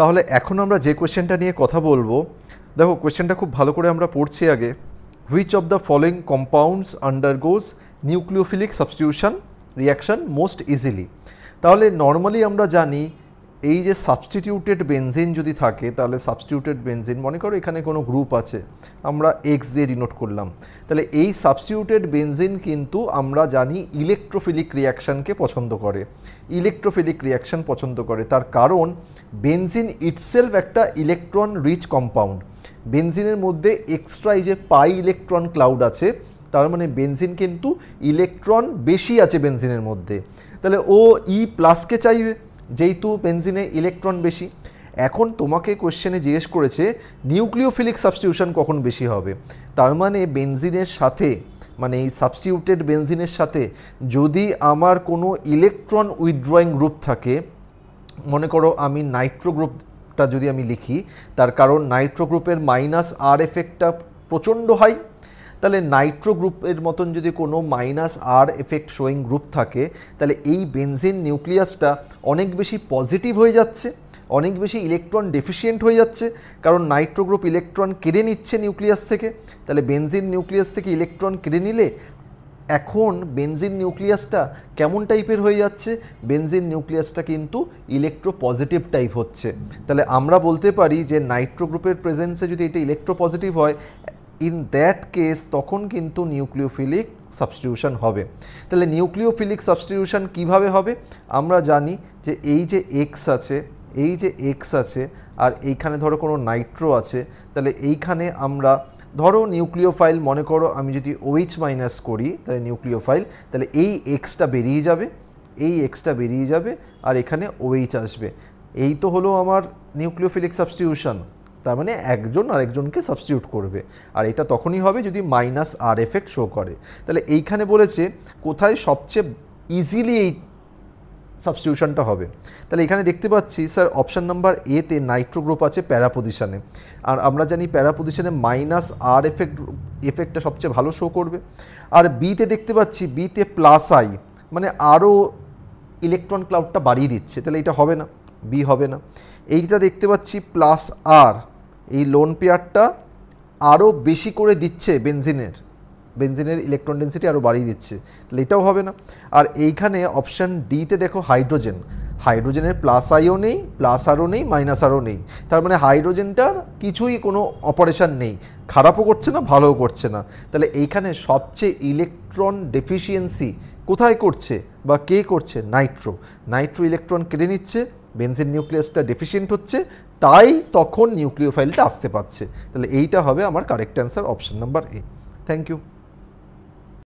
তাহলে এখন আমরা যে কোয়েশ্চেনটা নিয়ে কথা বলবো, দেখো কোয়েশ্চেনটা খুব ভালো করে আমরা পড়ছি আগে। Which of the following compounds আন্ডারগোজ nucleophilic substitution reaction most easily. তাহলে নর্মালি আমরা জানি এই যে সাবস্টিটিউটেড বেনজিন যদি থাকে, তাহলে সাবস্টিটিউটেড বেনজিন, মনে করো এখানে কোনো গ্রুপ আছে, আমরা এক্স দিয়ে ডিনোট করলাম, তাহলে এই সাবস্টিটিউটেড বেনজিন কিন্তু আমরা জানি ইলেকট্রোফিলিক রিয়াকশানকে পছন্দ করে, ইলেকট্রোফিলিক রিয়াকশান পছন্দ করে। তার কারণ বেনজিন ইটসেলফ একটা ইলেকট্রন রিচ কম্পাউন্ড। বেনজিনের মধ্যে এক্সট্রা এই যে পাই ইলেকট্রন ক্লাউড আছে, তার মানে বেনজিন কিন্তু ইলেকট্রন বেশি আছে বেনজিনের মধ্যে, তাহলে ও ই প্লাসকে চাইবে যেহেতু বেনজিনে ইলেকট্রন বেশি। এখন তোমাকে কোশ্চেনে জিজ্ঞেস করেছে নিউক্লিওফিলিক সাবস্টিটিউশন কখন বেশি হবে, তার মানে বেনজিনের সাথে, মানে এই সাবস্টিটিউটেড বেনজিনের সাথে যদি আমার কোনো ইলেকট্রন উইথড্রয়িং গ্রুপ থাকে, মনে করো আমি নাইট্রো গ্রুপটা যদি আমি লিখি, তার কারণ নাইট্রো গ্রুপের মাইনাস আর এফেক্টটা প্রচণ্ড হাই, তাহলে নাইট্রো গ্রুপের মতন যদি কোনো মাইনাস আর এফেক্ট শোয়িং গ্রুপ থাকে, তাহলে এই বেনজিন নিউক্লিয়াসটা অনেক বেশি পজিটিভ হয়ে যাচ্ছে, অনেক বেশি ইলেকট্রন ডেফিসিয়েন্ট হয়ে যাচ্ছে, কারণ নাইট্রো গ্রুপ ইলেকট্রন কেড়ে নিচ্ছে নিউক্লিয়াস থেকে। তাহলে বেনজিন নিউক্লিয়াস থেকে ইলেকট্রন কেড়ে নিলে এখন বেনজিন নিউক্লিয়াসটা কেমন টাইপের হয়ে যাচ্ছে, বেনজিন নিউক্লিয়াসটা কিন্তু ইলেকট্রো পজিটিভ টাইপ হচ্ছে। তাহলে আমরা বলতে পারি যে নাইট্রো গ্রুপের প্রেজেন্সে যদি এটা ইলেকট্রো পজিটিভ হয়, ইন দ্যাট কেস তখন কিন্তু নিউক্লিওফিলিক সাবস্টিটিউশন হবে। তাহলে নিউক্লিওফিলিক সাবস্টিটিউশন কিভাবে হবে, আমরা জানি যে এই যে এক্স আছে, এই যে এক্স আছে, আর এইখানে ধরো কোনো নাইট্রো আছে, তাহলে এইখানে আমরা ধরো নিউক্লিওফাইল, মনে করো আমি যদি OH মাইনাস করি তাহলে নিউক্লিওফাইল, তাহলে এই এক্সটা বেরিয়ে যাবে, এই এক্সটা বেরিয়ে যাবে, আর এখানে OH আসবে। এই তো হলো আমার নিউক্লিওফিলিক সাবস্টিটিউশন। তার মানে একজন আরেকজনকে সাবস্টিটিউট করবে, আর এটা তখনই হবে যদি মাইনাস আর এফেক্ট শো করে। তাহলে এইখানে বলেছে কোথায় সবচেয়ে ইজিলি এই সাবস্টিটিউশনটা হবে। তাহলে এখানে দেখতে পাচ্ছি স্যার অপশান নাম্বার এতে নাইট্রো গ্রুপ আছে প্যারা পজিশানে, আর আমরা জানি প্যারা পজিশানে মাইনাস আর এফেক্টটা সবচেয়ে ভালো শো করবে। আর বিতে দেখতে পাচ্ছি বিতে প্লাস আই, মানে আরও ইলেকট্রন ক্লাউডটা বাড়িয়ে দিচ্ছে, তাহলে এটা হবে না, বি হবে না। এইটা দেখতে পাচ্ছি প্লাস আর, এই লোন পেয়ারটা আরও বেশি করে দিচ্ছে বেনজিনের ইলেকট্রন ডেন্সিটি আরও বাড়িয়ে দিচ্ছে, তাহলে এটাও হবে না। আর এইখানে অপশান ডিতে দেখো হাইড্রোজেন, হাইড্রোজেনের প্লাস আইও নেই, প্লাস আরও নেই, মাইনাস আরও নেই, তার মানে হাইড্রোজেনটার কিছুই কোনো অপারেশান নেই, খারাপও করছে না ভালোও করছে না। তাহলে এইখানে সবচেয়ে ইলেকট্রন ডেফিসিয়েন্সি কোথায় করছে বা কে করছে, নাইট্রো ইলেকট্রন কেড়ে নিচ্ছে, বেনজিন নিউক্লিয়াসটা ডেফিসিয়েন্ট হচ্ছে, তাই তখন নিউক্লিওফাইলটা আসতে পারছে। তাহলে এইটা হবে আমার correct answer option number A. Thank you.